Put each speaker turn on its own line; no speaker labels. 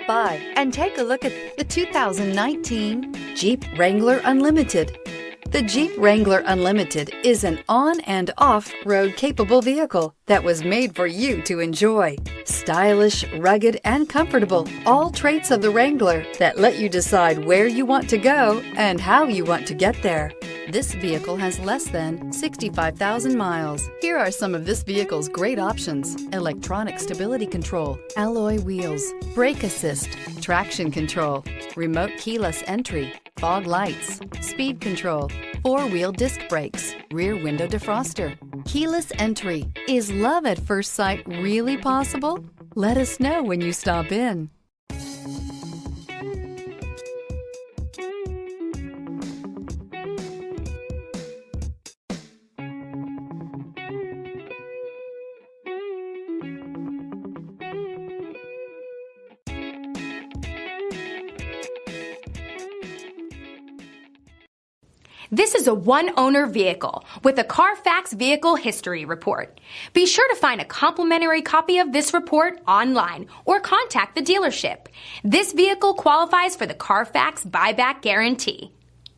by and take a look at the 2019 Jeep Wrangler Unlimited. The Jeep Wrangler Unlimited is an on- and off-road capable vehicle that was made for you to enjoy. Stylish, rugged, and comfortable, all traits of the Wrangler that let you decide where you want to go and how you want to get there. This vehicle has less than 65,000 miles. Here are some of this vehicle's great options: electronic stability control, alloy wheels, brake assist, traction control, remote keyless entry, fog lights, speed control, four-wheel disc brakes, rear window defroster, keyless entry. Is love at first sight really possible? Let us know when you stop in.
This is a one-owner vehicle with a CARFAX Vehicle History Report. Be sure to find a complimentary copy of this report online or contact the dealership. This vehicle qualifies for the CARFAX Buyback Guarantee.